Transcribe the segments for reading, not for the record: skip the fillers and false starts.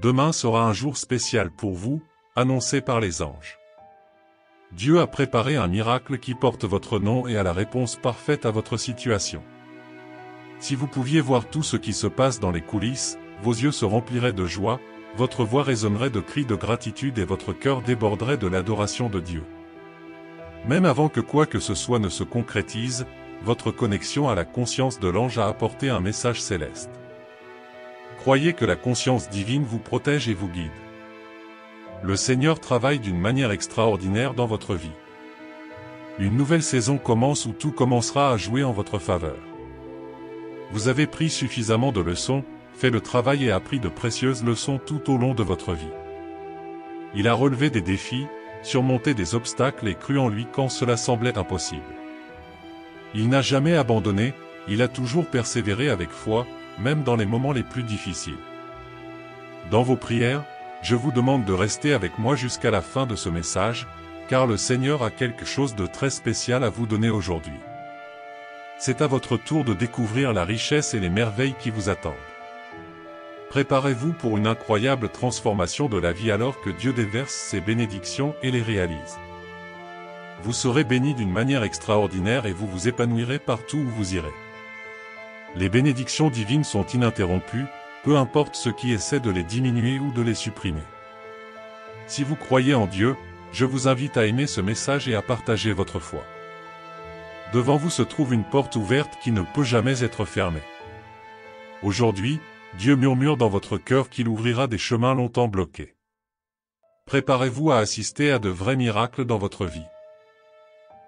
Demain sera un jour spécial pour vous, annoncé par les anges. Dieu a préparé un miracle qui porte votre nom et a la réponse parfaite à votre situation. Si vous pouviez voir tout ce qui se passe dans les coulisses, vos yeux se rempliraient de joie, votre voix résonnerait de cris de gratitude et votre cœur déborderait de l'adoration de Dieu. Même avant que quoi que ce soit ne se concrétise, votre connexion à la conscience de l'ange a apporté un message céleste. Croyez que la conscience divine vous protège et vous guide. Le Seigneur travaille d'une manière extraordinaire dans votre vie. Une nouvelle saison commence où tout commencera à jouer en votre faveur. Vous avez pris suffisamment de leçons, fait le travail et appris de précieuses leçons tout au long de votre vie. Il a relevé des défis, surmonté des obstacles et cru en lui quand cela semblait impossible. Il n'a jamais abandonné, il a toujours persévéré avec foi, même dans les moments les plus difficiles. Dans vos prières, je vous demande de rester avec moi jusqu'à la fin de ce message, car le Seigneur a quelque chose de très spécial à vous donner aujourd'hui. C'est à votre tour de découvrir la richesse et les merveilles qui vous attendent. Préparez-vous pour une incroyable transformation de la vie alors que Dieu déverse ses bénédictions et les réalise. Vous serez bénis d'une manière extraordinaire et vous vous épanouirez partout où vous irez. Les bénédictions divines sont ininterrompues, peu importe ceux qui essaient de les diminuer ou de les supprimer. Si vous croyez en Dieu, je vous invite à aimer ce message et à partager votre foi. Devant vous se trouve une porte ouverte qui ne peut jamais être fermée. Aujourd'hui, Dieu murmure dans votre cœur qu'il ouvrira des chemins longtemps bloqués. Préparez-vous à assister à de vrais miracles dans votre vie.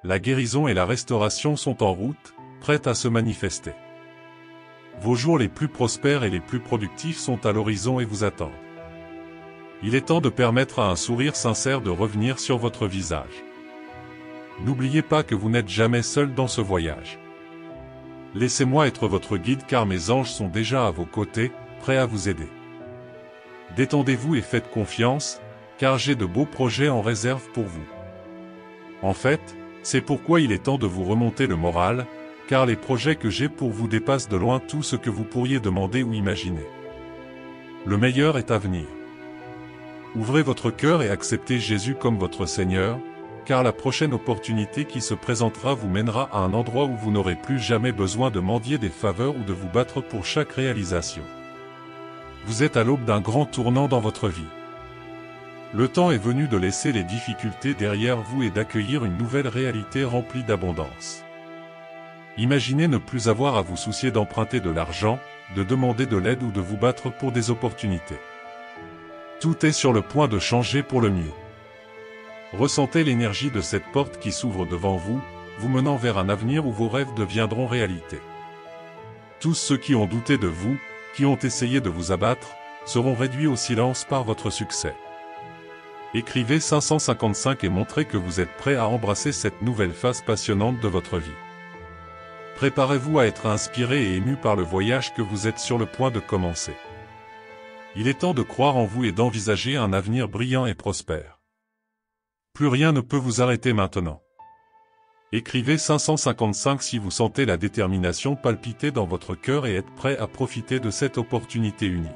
La guérison et la restauration sont en route, prêtes à se manifester. Vos jours les plus prospères et les plus productifs sont à l'horizon et vous attendent. Il est temps de permettre à un sourire sincère de revenir sur votre visage. N'oubliez pas que vous n'êtes jamais seul dans ce voyage. Laissez-moi être votre guide car mes anges sont déjà à vos côtés, prêts à vous aider. Détendez-vous et faites confiance, car j'ai de beaux projets en réserve pour vous. En fait, c'est pourquoi il est temps de vous remonter le moral, car les projets que j'ai pour vous dépassent de loin tout ce que vous pourriez demander ou imaginer. Le meilleur est à venir. Ouvrez votre cœur et acceptez Jésus comme votre Seigneur, car la prochaine opportunité qui se présentera vous mènera à un endroit où vous n'aurez plus jamais besoin de mendier des faveurs ou de vous battre pour chaque réalisation. Vous êtes à l'aube d'un grand tournant dans votre vie. Le temps est venu de laisser les difficultés derrière vous et d'accueillir une nouvelle réalité remplie d'abondance. Imaginez ne plus avoir à vous soucier d'emprunter de l'argent, de demander de l'aide ou de vous battre pour des opportunités. Tout est sur le point de changer pour le mieux. Ressentez l'énergie de cette porte qui s'ouvre devant vous, vous menant vers un avenir où vos rêves deviendront réalité. Tous ceux qui ont douté de vous, qui ont essayé de vous abattre, seront réduits au silence par votre succès. Écrivez 555 et montrez que vous êtes prêt à embrasser cette nouvelle phase passionnante de votre vie. Préparez-vous à être inspiré et ému par le voyage que vous êtes sur le point de commencer. Il est temps de croire en vous et d'envisager un avenir brillant et prospère. Plus rien ne peut vous arrêter maintenant. Écrivez 555 si vous sentez la détermination palpiter dans votre cœur et êtes prêt à profiter de cette opportunité unique.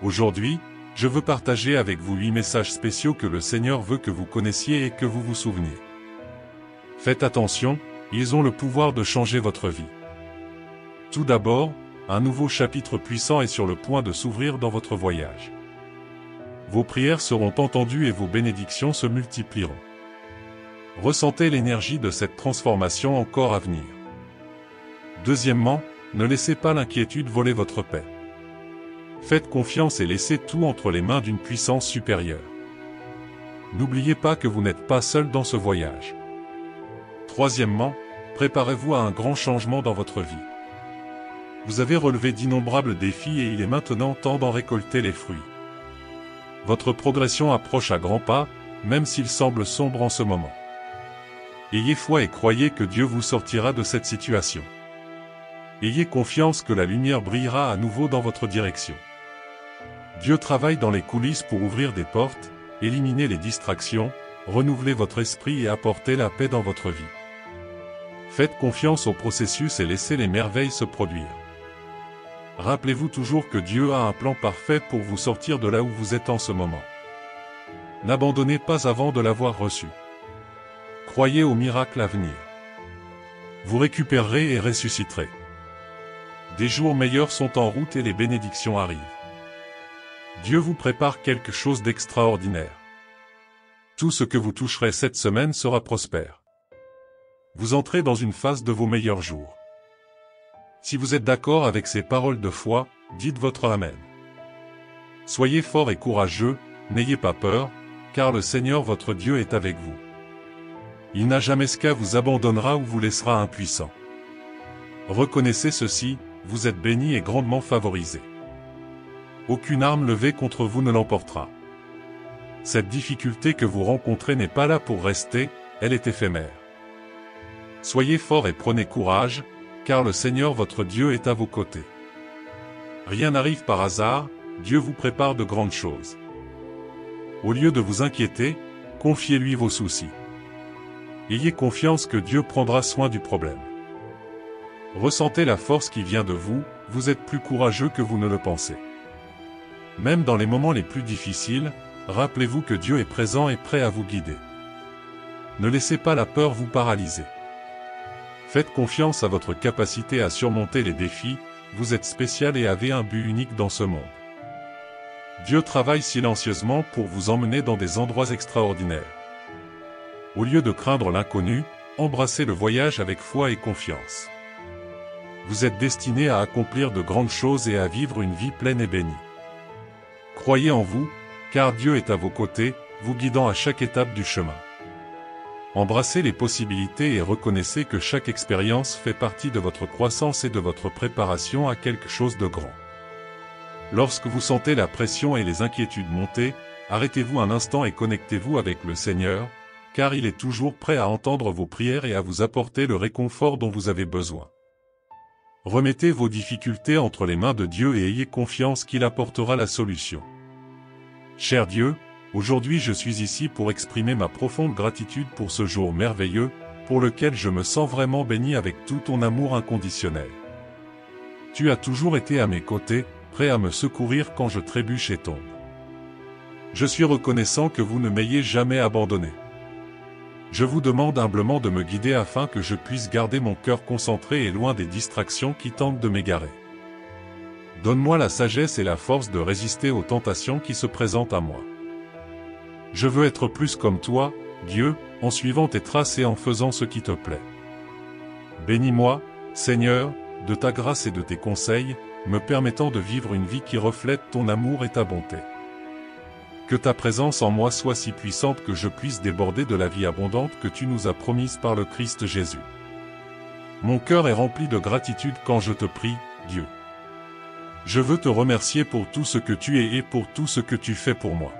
Aujourd'hui, je veux partager avec vous 8 messages spéciaux que le Seigneur veut que vous connaissiez et que vous vous souveniez. Faites attention, ils ont le pouvoir de changer votre vie. Tout d'abord, un nouveau chapitre puissant est sur le point de s'ouvrir dans votre voyage. Vos prières seront entendues et vos bénédictions se multiplieront. Ressentez l'énergie de cette transformation encore à venir. Deuxièmement, ne laissez pas l'inquiétude voler votre paix. Faites confiance et laissez tout entre les mains d'une puissance supérieure. N'oubliez pas que vous n'êtes pas seul dans ce voyage. Troisièmement, préparez-vous à un grand changement dans votre vie. Vous avez relevé d'innombrables défis et il est maintenant temps d'en récolter les fruits. Votre progression approche à grands pas, même s'il semble sombre en ce moment. Ayez foi et croyez que Dieu vous sortira de cette situation. Ayez confiance que la lumière brillera à nouveau dans votre direction. Dieu travaille dans les coulisses pour ouvrir des portes, éliminer les distractions, renouveler votre esprit et apporter la paix dans votre vie. Faites confiance au processus et laissez les merveilles se produire. Rappelez-vous toujours que Dieu a un plan parfait pour vous sortir de là où vous êtes en ce moment. N'abandonnez pas avant de l'avoir reçu. Croyez au miracle à venir. Vous récupérerez et ressusciterez. Des jours meilleurs sont en route et les bénédictions arrivent. Dieu vous prépare quelque chose d'extraordinaire. Tout ce que vous toucherez cette semaine sera prospère. Vous entrez dans une phase de vos meilleurs jours. Si vous êtes d'accord avec ces paroles de foi, dites votre Amen. Soyez forts et courageux, n'ayez pas peur, car le Seigneur votre Dieu est avec vous. Il n'a jamais ce qu'à vous abandonnera ou vous laissera impuissant. Reconnaissez ceci, vous êtes bénis et grandement favorisés. Aucune arme levée contre vous ne l'emportera. Cette difficulté que vous rencontrez n'est pas là pour rester, elle est éphémère. Soyez forts et prenez courage, car le Seigneur votre Dieu est à vos côtés. Rien n'arrive par hasard, Dieu vous prépare de grandes choses. Au lieu de vous inquiéter, confiez-lui vos soucis. Ayez confiance que Dieu prendra soin du problème. Ressentez la force qui vient de vous, vous êtes plus courageux que vous ne le pensez. Même dans les moments les plus difficiles, rappelez-vous que Dieu est présent et prêt à vous guider. Ne laissez pas la peur vous paralyser. Faites confiance à votre capacité à surmonter les défis, vous êtes spécial et avez un but unique dans ce monde. Dieu travaille silencieusement pour vous emmener dans des endroits extraordinaires. Au lieu de craindre l'inconnu, embrassez le voyage avec foi et confiance. Vous êtes destiné à accomplir de grandes choses et à vivre une vie pleine et bénie. Croyez en vous, car Dieu est à vos côtés, vous guidant à chaque étape du chemin. Embrassez les possibilités et reconnaissez que chaque expérience fait partie de votre croissance et de votre préparation à quelque chose de grand. Lorsque vous sentez la pression et les inquiétudes monter, arrêtez-vous un instant et connectez-vous avec le Seigneur, car il est toujours prêt à entendre vos prières et à vous apporter le réconfort dont vous avez besoin. Remettez vos difficultés entre les mains de Dieu et ayez confiance qu'il apportera la solution. Cher Dieu, aujourd'hui je suis ici pour exprimer ma profonde gratitude pour ce jour merveilleux, pour lequel je me sens vraiment béni avec tout ton amour inconditionnel. Tu as toujours été à mes côtés, prêt à me secourir quand je trébuche et tombe. Je suis reconnaissant que vous ne m'ayez jamais abandonné. Je vous demande humblement de me guider afin que je puisse garder mon cœur concentré et loin des distractions qui tentent de m'égarer. Donne-moi la sagesse et la force de résister aux tentations qui se présentent à moi. Je veux être plus comme toi, Dieu, en suivant tes traces et en faisant ce qui te plaît. Bénis-moi, Seigneur, de ta grâce et de tes conseils, me permettant de vivre une vie qui reflète ton amour et ta bonté. Que ta présence en moi soit si puissante que je puisse déborder de la vie abondante que tu nous as promise par le Christ Jésus. Mon cœur est rempli de gratitude quand je te prie, Dieu. Je veux te remercier pour tout ce que tu es et pour tout ce que tu fais pour moi.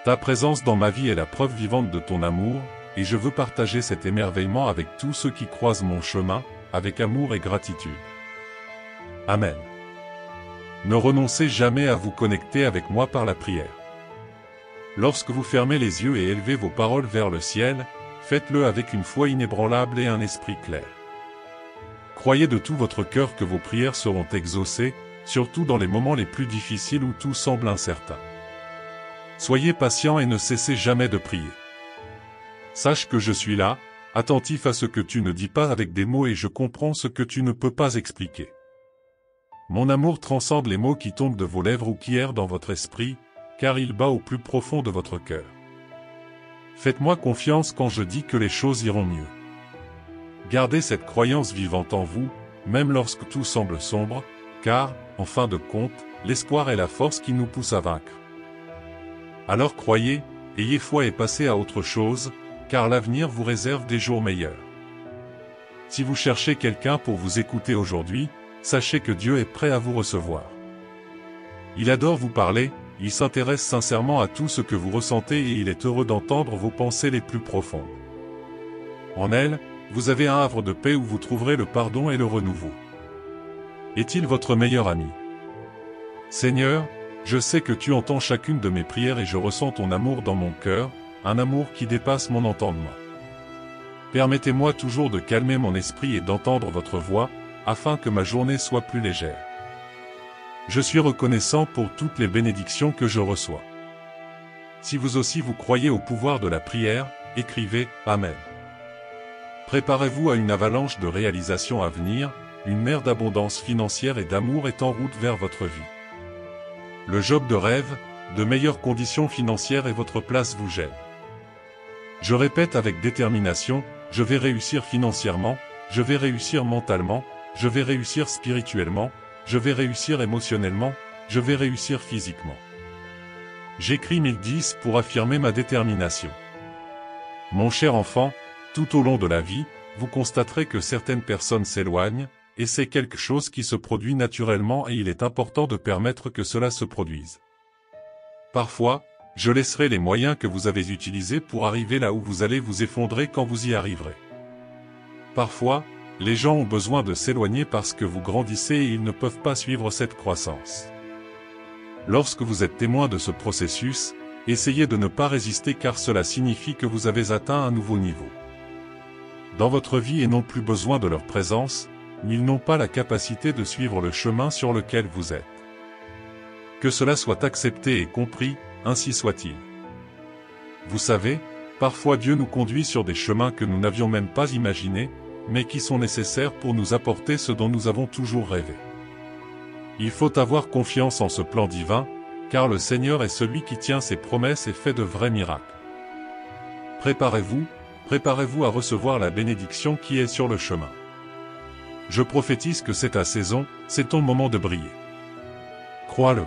Ta présence dans ma vie est la preuve vivante de ton amour, et je veux partager cet émerveillement avec tous ceux qui croisent mon chemin, avec amour et gratitude. Amen. Ne renoncez jamais à vous connecter avec moi par la prière. Lorsque vous fermez les yeux et élevez vos paroles vers le ciel, faites-le avec une foi inébranlable et un esprit clair. Croyez de tout votre cœur que vos prières seront exaucées, surtout dans les moments les plus difficiles où tout semble incertain. Soyez patient et ne cessez jamais de prier. Sache que je suis là, attentif à ce que tu ne dis pas avec des mots et je comprends ce que tu ne peux pas expliquer. Mon amour transcende les mots qui tombent de vos lèvres ou qui errent dans votre esprit, car il bat au plus profond de votre cœur. Faites-moi confiance quand je dis que les choses iront mieux. Gardez cette croyance vivante en vous, même lorsque tout semble sombre, car, en fin de compte, l'espoir est la force qui nous pousse à vaincre. Alors croyez, ayez foi et passez à autre chose, car l'avenir vous réserve des jours meilleurs. Si vous cherchez quelqu'un pour vous écouter aujourd'hui, sachez que Dieu est prêt à vous recevoir. Il adore vous parler, il s'intéresse sincèrement à tout ce que vous ressentez et il est heureux d'entendre vos pensées les plus profondes. En elle, vous avez un havre de paix où vous trouverez le pardon et le renouveau. Est-il votre meilleur ami? Seigneur, je sais que tu entends chacune de mes prières et je ressens ton amour dans mon cœur, un amour qui dépasse mon entendement. Permettez-moi toujours de calmer mon esprit et d'entendre votre voix, afin que ma journée soit plus légère. Je suis reconnaissant pour toutes les bénédictions que je reçois. Si vous aussi vous croyez au pouvoir de la prière, écrivez « Amen ». Préparez-vous à une avalanche de réalisations à venir, une mer d'abondance financière et d'amour est en route vers votre vie. Le job de rêve, de meilleures conditions financières et votre place vous gêne. Je répète avec détermination, je vais réussir financièrement, je vais réussir mentalement, je vais réussir spirituellement, je vais réussir émotionnellement, je vais réussir physiquement. J'écris 1010 pour affirmer ma détermination. Mon cher enfant, tout au long de la vie, vous constaterez que certaines personnes s'éloignent, et c'est quelque chose qui se produit naturellement et il est important de permettre que cela se produise. Parfois, je laisserai les moyens que vous avez utilisés pour arriver là où vous allez vous effondrer quand vous y arriverez. Parfois, les gens ont besoin de s'éloigner parce que vous grandissez et ils ne peuvent pas suivre cette croissance. Lorsque vous êtes témoin de ce processus, essayez de ne pas résister car cela signifie que vous avez atteint un nouveau niveau. Dans votre vie et n'ont plus besoin de leur présence, ils n'ont pas la capacité de suivre le chemin sur lequel vous êtes. Que cela soit accepté et compris, ainsi soit-il. Vous savez, parfois Dieu nous conduit sur des chemins que nous n'avions même pas imaginés, mais qui sont nécessaires pour nous apporter ce dont nous avons toujours rêvé. Il faut avoir confiance en ce plan divin, car le Seigneur est celui qui tient ses promesses et fait de vrais miracles. Préparez-vous à recevoir la bénédiction qui est sur le chemin. Je prophétise que c'est ta saison, c'est ton moment de briller. Crois-le.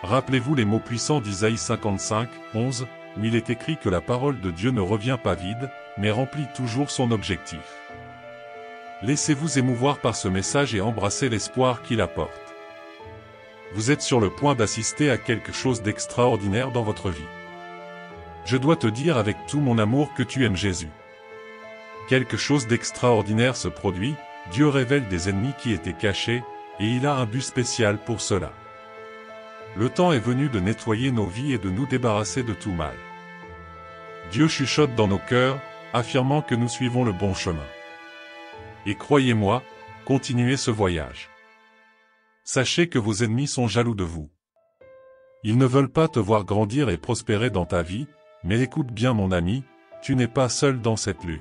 Rappelez-vous les mots puissants d'Isaïe 55, 11, où il est écrit que la parole de Dieu ne revient pas vide, mais remplit toujours son objectif. Laissez-vous émouvoir par ce message et embrassez l'espoir qu'il apporte. Vous êtes sur le point d'assister à quelque chose d'extraordinaire dans votre vie. Je dois te dire avec tout mon amour que tu aimes Jésus. Quelque chose d'extraordinaire se produit, Dieu révèle des ennemis qui étaient cachés, et il a un but spécial pour cela. Le temps est venu de nettoyer nos vies et de nous débarrasser de tout mal. Dieu chuchote dans nos cœurs, affirmant que nous suivons le bon chemin. Et croyez-moi, continuez ce voyage. Sachez que vos ennemis sont jaloux de vous. Ils ne veulent pas te voir grandir et prospérer dans ta vie, mais écoute bien mon ami, tu n'es pas seul dans cette lutte.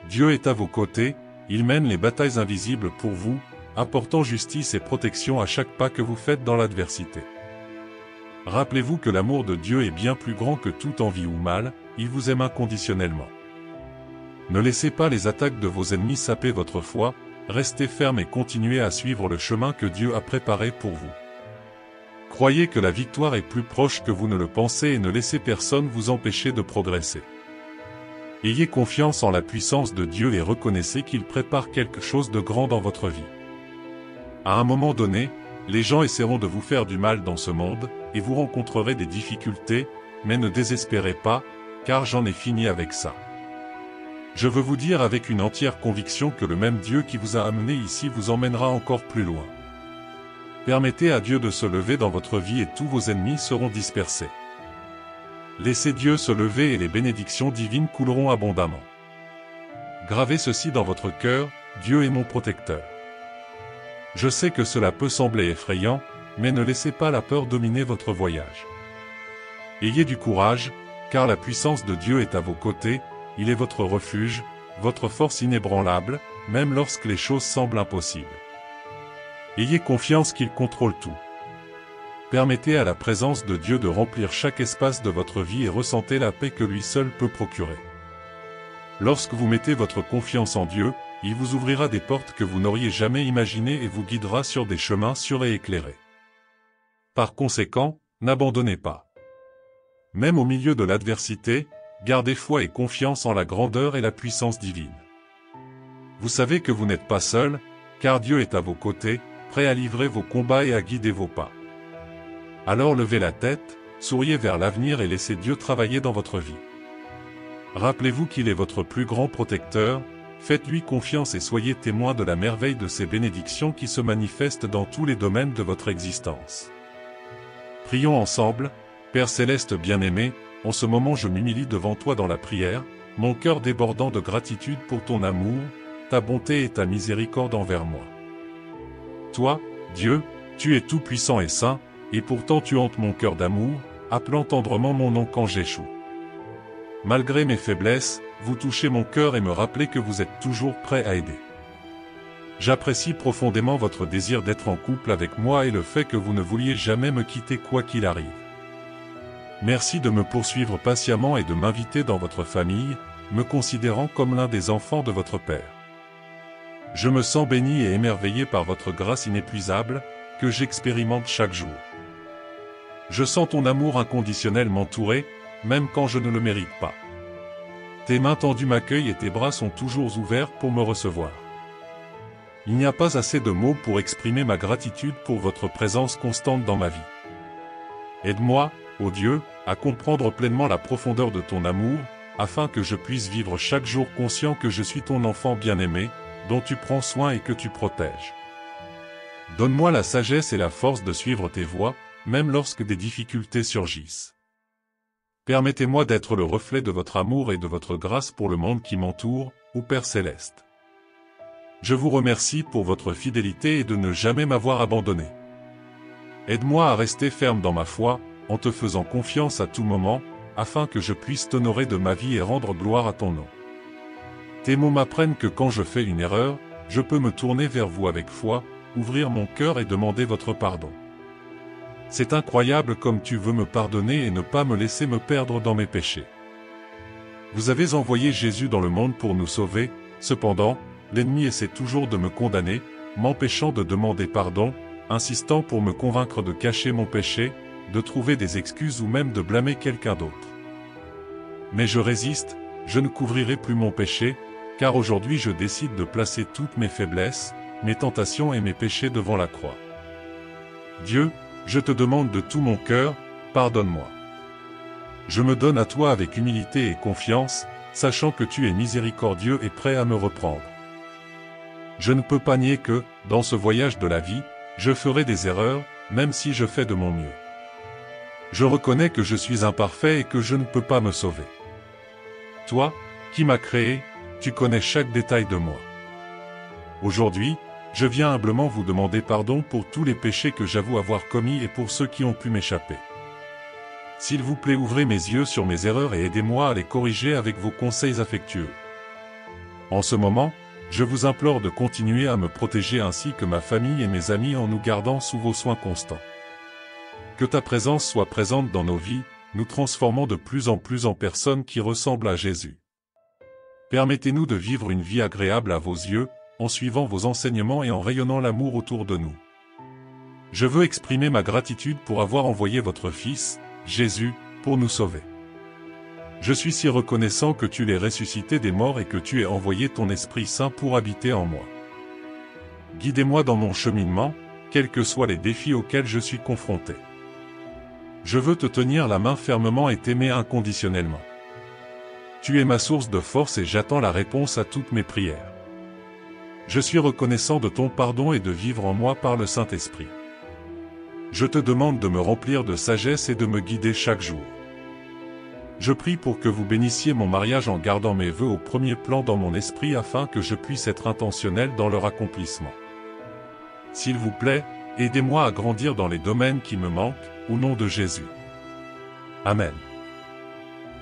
Dieu est à vos côtés, il mène les batailles invisibles pour vous, apportant justice et protection à chaque pas que vous faites dans l'adversité. Rappelez-vous que l'amour de Dieu est bien plus grand que toute envie ou mal, il vous aime inconditionnellement. Ne laissez pas les attaques de vos ennemis saper votre foi, restez ferme et continuez à suivre le chemin que Dieu a préparé pour vous. Croyez que la victoire est plus proche que vous ne le pensez et ne laissez personne vous empêcher de progresser. Ayez confiance en la puissance de Dieu et reconnaissez qu'il prépare quelque chose de grand dans votre vie. À un moment donné, les gens essaieront de vous faire du mal dans ce monde, et vous rencontrerez des difficultés, mais ne désespérez pas, car j'en ai fini avec ça. Je veux vous dire avec une entière conviction que le même Dieu qui vous a amené ici vous emmènera encore plus loin. Permettez à Dieu de se lever dans votre vie et tous vos ennemis seront dispersés. Laissez Dieu se lever et les bénédictions divines couleront abondamment. Gravez ceci dans votre cœur, Dieu est mon protecteur. Je sais que cela peut sembler effrayant, mais ne laissez pas la peur dominer votre voyage. Ayez du courage, car la puissance de Dieu est à vos côtés, il est votre refuge, votre force inébranlable, même lorsque les choses semblent impossibles. Ayez confiance qu'il contrôle tout. Permettez à la présence de Dieu de remplir chaque espace de votre vie et ressentez la paix que lui seul peut procurer. Lorsque vous mettez votre confiance en Dieu, il vous ouvrira des portes que vous n'auriez jamais imaginées et vous guidera sur des chemins sûrs et éclairés. Par conséquent, n'abandonnez pas. Même au milieu de l'adversité, gardez foi et confiance en la grandeur et la puissance divine. Vous savez que vous n'êtes pas seul, car Dieu est à vos côtés, prêt à livrer vos combats et à guider vos pas. Alors levez la tête, souriez vers l'avenir et laissez Dieu travailler dans votre vie. Rappelez-vous qu'il est votre plus grand protecteur, faites-lui confiance et soyez témoin de la merveille de ses bénédictions qui se manifestent dans tous les domaines de votre existence. Prions ensemble, Père Céleste bien-aimé, en ce moment je m'humilie devant toi dans la prière, mon cœur débordant de gratitude pour ton amour, ta bonté et ta miséricorde envers moi. Toi, Dieu, tu es tout-puissant et saint, et pourtant tu hantes mon cœur d'amour, appelant tendrement mon nom quand j'échoue. Malgré mes faiblesses, vous touchez mon cœur et me rappelez que vous êtes toujours prêt à aider. J'apprécie profondément votre désir d'être en couple avec moi et le fait que vous ne vouliez jamais me quitter quoi qu'il arrive. Merci de me poursuivre patiemment et de m'inviter dans votre famille, me considérant comme l'un des enfants de votre Père. Je me sens béni et émerveillé par votre grâce inépuisable, que j'expérimente chaque jour. Je sens ton amour inconditionnel m'entourer, même quand je ne le mérite pas. Tes mains tendues m'accueillent et tes bras sont toujours ouverts pour me recevoir. Il n'y a pas assez de mots pour exprimer ma gratitude pour votre présence constante dans ma vie. Aide-moi, ô Dieu, à comprendre pleinement la profondeur de ton amour, afin que je puisse vivre chaque jour conscient que je suis ton enfant bien-aimé, dont tu prends soin et que tu protèges. Donne-moi la sagesse et la force de suivre tes voies, même lorsque des difficultés surgissent. Permettez-moi d'être le reflet de votre amour et de votre grâce pour le monde qui m'entoure, ô Père Céleste. Je vous remercie pour votre fidélité et de ne jamais m'avoir abandonné. Aide-moi à rester ferme dans ma foi, en te faisant confiance à tout moment, afin que je puisse t'honorer de ma vie et rendre gloire à ton nom. Tes mots m'apprennent que quand je fais une erreur, je peux me tourner vers vous avec foi, ouvrir mon cœur et demander votre pardon. C'est incroyable comme tu veux me pardonner et ne pas me laisser me perdre dans mes péchés. Vous avez envoyé Jésus dans le monde pour nous sauver, cependant, l'ennemi essaie toujours de me condamner, m'empêchant de demander pardon, insistant pour me convaincre de cacher mon péché, de trouver des excuses ou même de blâmer quelqu'un d'autre. Mais je résiste, je ne couvrirai plus mon péché, car aujourd'hui je décide de placer toutes mes faiblesses, mes tentations et mes péchés devant la croix. Dieu, je te demande de tout mon cœur, pardonne-moi. Je me donne à toi avec humilité et confiance, sachant que tu es miséricordieux et prêt à me reprendre. Je ne peux pas nier que, dans ce voyage de la vie, je ferai des erreurs, même si je fais de mon mieux. Je reconnais que je suis imparfait et que je ne peux pas me sauver. Toi, qui m'as créé, tu connais chaque détail de moi. Aujourd'hui, je viens humblement vous demander pardon pour tous les péchés que j'avoue avoir commis et pour ceux qui ont pu m'échapper. S'il vous plaît, ouvrez mes yeux sur mes erreurs et aidez-moi à les corriger avec vos conseils affectueux. En ce moment, je vous implore de continuer à me protéger ainsi que ma famille et mes amis en nous gardant sous vos soins constants. Que ta présence soit présente dans nos vies, nous transformant de plus en plus en personnes qui ressemblent à Jésus. Permettez-nous de vivre une vie agréable à vos yeux, en suivant vos enseignements et en rayonnant l'amour autour de nous. Je veux exprimer ma gratitude pour avoir envoyé votre Fils, Jésus, pour nous sauver. Je suis si reconnaissant que tu l'aies ressuscité des morts et que tu aies envoyé ton Esprit Saint pour habiter en moi. Guidez-moi dans mon cheminement, quels que soient les défis auxquels je suis confronté. Je veux te tenir la main fermement et t'aimer inconditionnellement. Tu es ma source de force et j'attends la réponse à toutes mes prières. Je suis reconnaissant de ton pardon et de vivre en moi par le Saint-Esprit. Je te demande de me remplir de sagesse et de me guider chaque jour. Je prie pour que vous bénissiez mon mariage en gardant mes vœux au premier plan dans mon esprit afin que je puisse être intentionnel dans leur accomplissement. S'il vous plaît, aidez-moi à grandir dans les domaines qui me manquent, au nom de Jésus. Amen.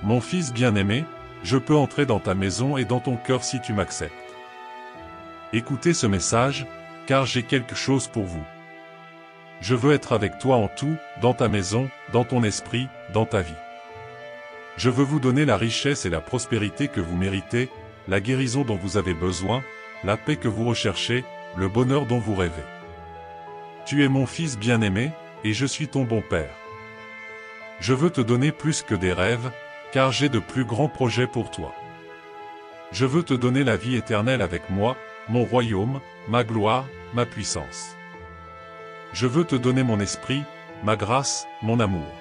Mon fils bien-aimé, je peux entrer dans ta maison et dans ton cœur si tu m'acceptes. Écoutez ce message, car j'ai quelque chose pour vous. Je veux être avec toi en tout, dans ta maison, dans ton esprit, dans ta vie. Je veux vous donner la richesse et la prospérité que vous méritez, la guérison dont vous avez besoin, la paix que vous recherchez, le bonheur dont vous rêvez. Tu es mon fils bien-aimé, et je suis ton bon père. Je veux te donner plus que des rêves, car j'ai de plus grands projets pour toi. Je veux te donner la vie éternelle avec moi, mon royaume, ma gloire, ma puissance. Je veux te donner mon esprit, ma grâce, mon amour.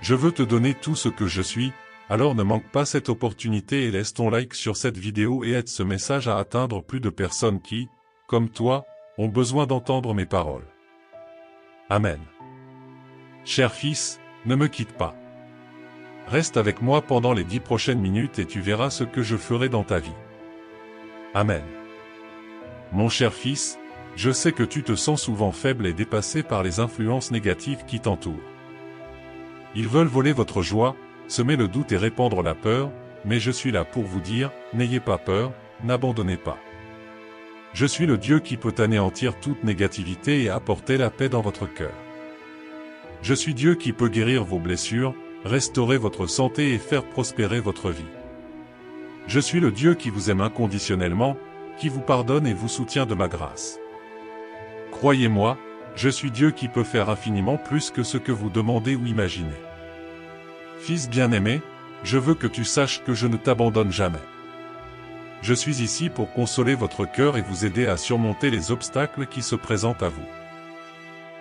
Je veux te donner tout ce que je suis, alors ne manque pas cette opportunité et laisse ton like sur cette vidéo et aide ce message à atteindre plus de personnes qui, comme toi, ont besoin d'entendre mes paroles. Amen. Cher fils, ne me quitte pas. Reste avec moi pendant les 10 prochaines minutes et tu verras ce que je ferai dans ta vie. Amen. Mon cher fils, Je sais que tu te sens souvent faible et dépassé par les influences négatives qui t'entourent. Ils veulent voler votre joie, semer le doute et répandre la peur, mais je suis là pour vous dire, n'ayez pas peur, n'abandonnez pas. Je suis le Dieu qui peut anéantir toute négativité et apporter la paix dans votre cœur. Je suis Dieu qui peut guérir vos blessures, restaurer votre santé et faire prospérer votre vie. Je suis le Dieu qui vous aime inconditionnellement, qui vous pardonne et vous soutient de ma grâce. Croyez-moi, je suis Dieu qui peut faire infiniment plus que ce que vous demandez ou imaginez. Fils bien-aimé, je veux que tu saches que je ne t'abandonne jamais. Je suis ici pour consoler votre cœur et vous aider à surmonter les obstacles qui se présentent à vous.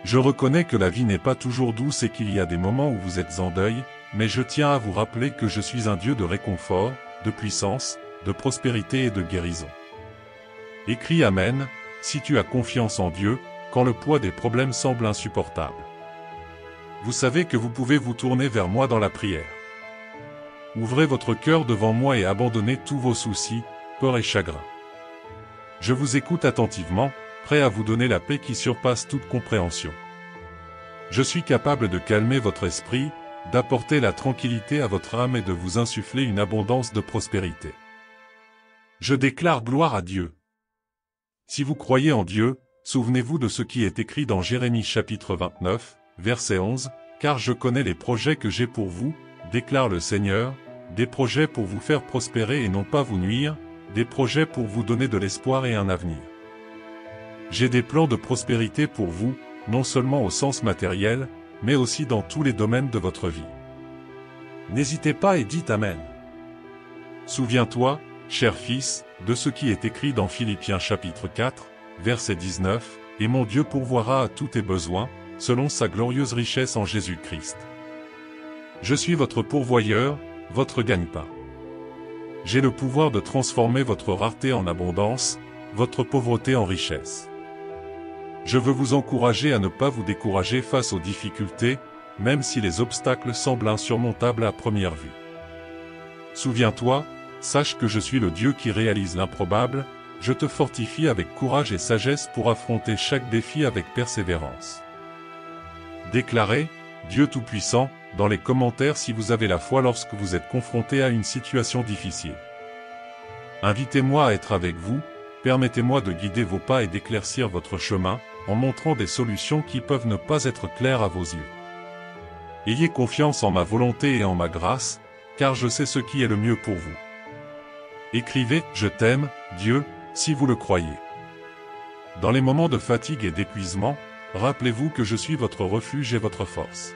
Je reconnais que la vie n'est pas toujours douce et qu'il y a des moments où vous êtes en deuil, mais je tiens à vous rappeler que je suis un Dieu de réconfort, de puissance, de prospérité et de guérison. Écris Amen, si tu as confiance en Dieu, quand le poids des problèmes semble insupportable. Vous savez que vous pouvez vous tourner vers moi dans la prière. Ouvrez votre cœur devant moi et abandonnez tous vos soucis, peurs et chagrins. Je vous écoute attentivement, prêt à vous donner la paix qui surpasse toute compréhension. Je suis capable de calmer votre esprit, d'apporter la tranquillité à votre âme et de vous insuffler une abondance de prospérité. Je déclare gloire à Dieu. Si vous croyez en Dieu, souvenez-vous de ce qui est écrit dans Jérémie chapitre 29, verset 11, « Car je connais les projets que j'ai pour vous, déclare le Seigneur, des projets pour vous faire prospérer et non pas vous nuire, des projets pour vous donner de l'espoir et un avenir. J'ai des plans de prospérité pour vous, non seulement au sens matériel, mais aussi dans tous les domaines de votre vie. » N'hésitez pas et dites Amen. Souviens-toi, cher fils, de ce qui est écrit dans Philippiens chapitre 4, verset 19, « Et mon Dieu pourvoira à tous tes besoins, selon sa glorieuse richesse en Jésus-Christ. » Je suis votre pourvoyeur, votre gagne-pain. J'ai le pouvoir de transformer votre rareté en abondance, votre pauvreté en richesse. Je veux vous encourager à ne pas vous décourager face aux difficultés, même si les obstacles semblent insurmontables à première vue. Souviens-toi, sache que je suis le Dieu qui réalise l'improbable, je te fortifie avec courage et sagesse pour affronter chaque défi avec persévérance. Déclarez, Dieu Tout-Puissant, dans les commentaires si vous avez la foi lorsque vous êtes confronté à une situation difficile. Invitez-moi à être avec vous, permettez-moi de guider vos pas et d'éclaircir votre chemin, en montrant des solutions qui peuvent ne pas être claires à vos yeux. Ayez confiance en ma volonté et en ma grâce, car je sais ce qui est le mieux pour vous. Écrivez « Je t'aime, Dieu », si vous le croyez. Dans les moments de fatigue et d'épuisement, rappelez-vous que je suis votre refuge et votre force.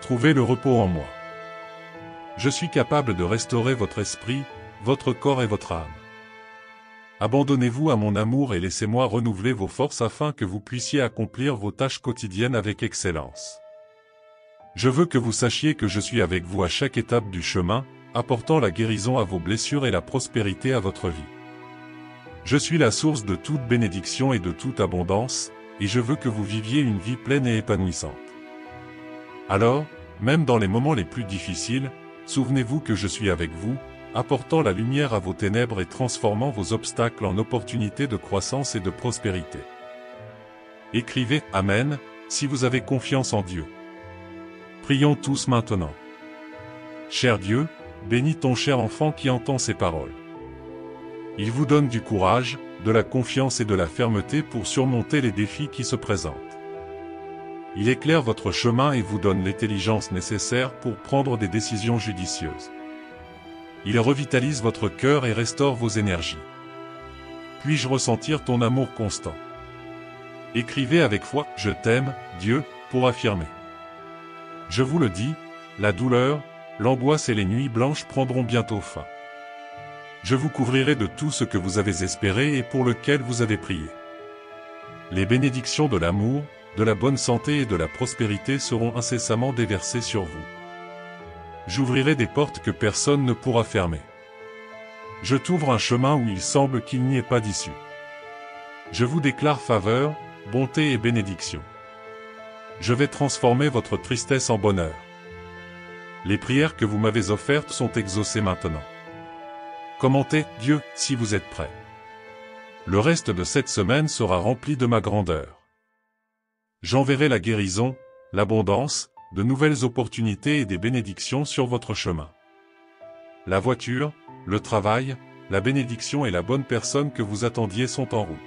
Trouvez le repos en moi. Je suis capable de restaurer votre esprit, votre corps et votre âme. Abandonnez-vous à mon amour et laissez-moi renouveler vos forces afin que vous puissiez accomplir vos tâches quotidiennes avec excellence. Je veux que vous sachiez que je suis avec vous à chaque étape du chemin, apportant la guérison à vos blessures et la prospérité à votre vie. Je suis la source de toute bénédiction et de toute abondance, et je veux que vous viviez une vie pleine et épanouissante. Alors, même dans les moments les plus difficiles, souvenez-vous que je suis avec vous, apportant la lumière à vos ténèbres et transformant vos obstacles en opportunités de croissance et de prospérité. Écrivez « Amen » si vous avez confiance en Dieu. Prions tous maintenant. Cher Dieu, bénis ton cher enfant qui entend ces paroles. Il vous donne du courage, de la confiance et de la fermeté pour surmonter les défis qui se présentent. Il éclaire votre chemin et vous donne l'intelligence nécessaire pour prendre des décisions judicieuses. Il revitalise votre cœur et restaure vos énergies. Puis-je ressentir ton amour constant? Écrivez avec foi « Je t'aime, Dieu » pour affirmer. Je vous le dis, la douleur, l'angoisse et les nuits blanches prendront bientôt fin. Je vous couvrirai de tout ce que vous avez espéré et pour lequel vous avez prié. Les bénédictions de l'amour, de la bonne santé et de la prospérité seront incessamment déversées sur vous. J'ouvrirai des portes que personne ne pourra fermer. Je t'ouvre un chemin où il semble qu'il n'y ait pas d'issue. Je vous déclare faveur, bonté et bénédiction. Je vais transformer votre tristesse en bonheur. Les prières que vous m'avez offertes sont exaucées maintenant. Commentez « Dieu » si vous êtes prêts. Le reste de cette semaine sera rempli de ma grandeur. J'enverrai la guérison, l'abondance, de nouvelles opportunités et des bénédictions sur votre chemin. La voiture, le travail, la bénédiction et la bonne personne que vous attendiez sont en route.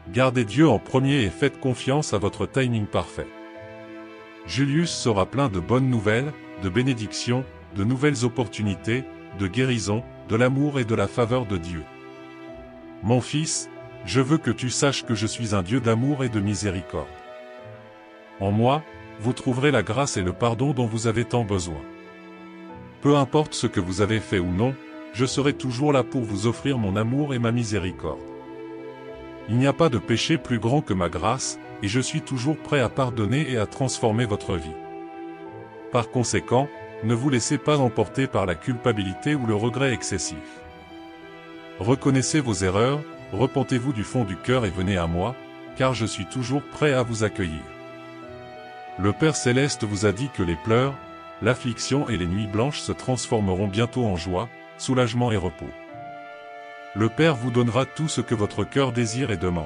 Gardez Dieu en premier et faites confiance à votre timing parfait. Julius sera plein de bonnes nouvelles, de bénédictions, de nouvelles opportunités, de guérison, de l'amour et de la faveur de Dieu. Mon fils, je veux que tu saches que je suis un Dieu d'amour et de miséricorde. En moi, vous trouverez la grâce et le pardon dont vous avez tant besoin. Peu importe ce que vous avez fait ou non, je serai toujours là pour vous offrir mon amour et ma miséricorde. Il n'y a pas de péché plus grand que ma grâce, et je suis toujours prêt à pardonner et à transformer votre vie. Par conséquent, ne vous laissez pas emporter par la culpabilité ou le regret excessif. Reconnaissez vos erreurs, repentez-vous du fond du cœur et venez à moi, car je suis toujours prêt à vous accueillir. Le Père Céleste vous a dit que les pleurs, l'affliction et les nuits blanches se transformeront bientôt en joie, soulagement et repos. Le Père vous donnera tout ce que votre cœur désire et demande.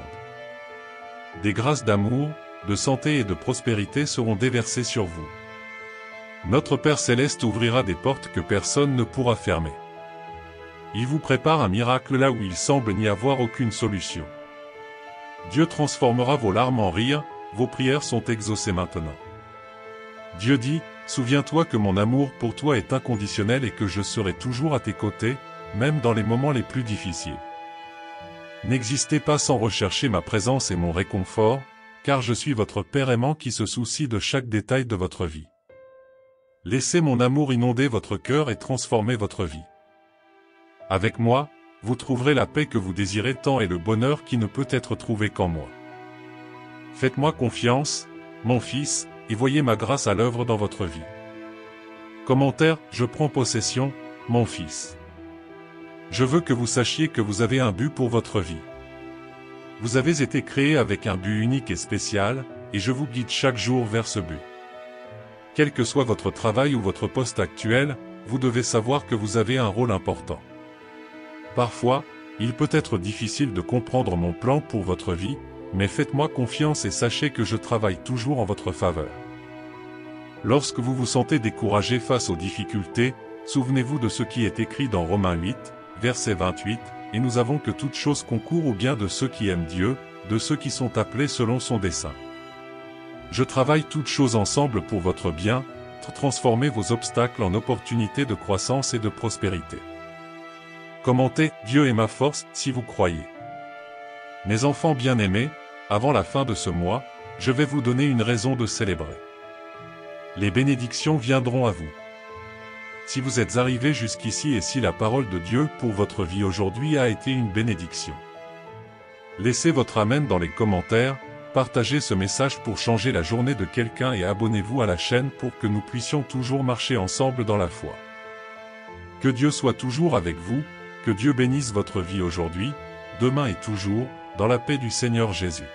Des grâces d'amour, de santé et de prospérité seront déversées sur vous. Notre Père Céleste ouvrira des portes que personne ne pourra fermer. Il vous prépare un miracle là où il semble n'y avoir aucune solution. Dieu transformera vos larmes en rires, vos prières sont exaucées maintenant. Dieu dit, souviens-toi que mon amour pour toi est inconditionnel et que je serai toujours à tes côtés, même dans les moments les plus difficiles. N'existez pas sans rechercher ma présence et mon réconfort, car je suis votre Père aimant qui se soucie de chaque détail de votre vie. Laissez mon amour inonder votre cœur et transformer votre vie. Avec moi, vous trouverez la paix que vous désirez tant et le bonheur qui ne peut être trouvé qu'en moi. Faites-moi confiance, mon fils, et voyez ma grâce à l'œuvre dans votre vie. Commentaire, je prends possession, mon fils. Je veux que vous sachiez que vous avez un but pour votre vie. Vous avez été créé avec un but unique et spécial, et je vous guide chaque jour vers ce but. Quel que soit votre travail ou votre poste actuel, vous devez savoir que vous avez un rôle important. Parfois, il peut être difficile de comprendre mon plan pour votre vie, mais faites-moi confiance et sachez que je travaille toujours en votre faveur. Lorsque vous vous sentez découragé face aux difficultés, souvenez-vous de ce qui est écrit dans Romains 8, verset 28, « Et nous avons que toute chose concourt au bien de ceux qui aiment Dieu, de ceux qui sont appelés selon son dessein. » Je travaille toutes choses ensemble pour votre bien, transformez vos obstacles en opportunités de croissance et de prospérité. Commentez, Dieu est ma force, si vous croyez. Mes enfants bien-aimés, avant la fin de ce mois, je vais vous donner une raison de célébrer. Les bénédictions viendront à vous. Si vous êtes arrivés jusqu'ici et si la parole de Dieu pour votre vie aujourd'hui a été une bénédiction, laissez votre Amen dans les commentaires, partagez ce message pour changer la journée de quelqu'un et abonnez-vous à la chaîne pour que nous puissions toujours marcher ensemble dans la foi. Que Dieu soit toujours avec vous, que Dieu bénisse votre vie aujourd'hui, demain et toujours, dans la paix du Seigneur Jésus.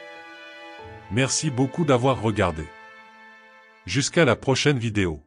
Merci beaucoup d'avoir regardé. Jusqu'à la prochaine vidéo.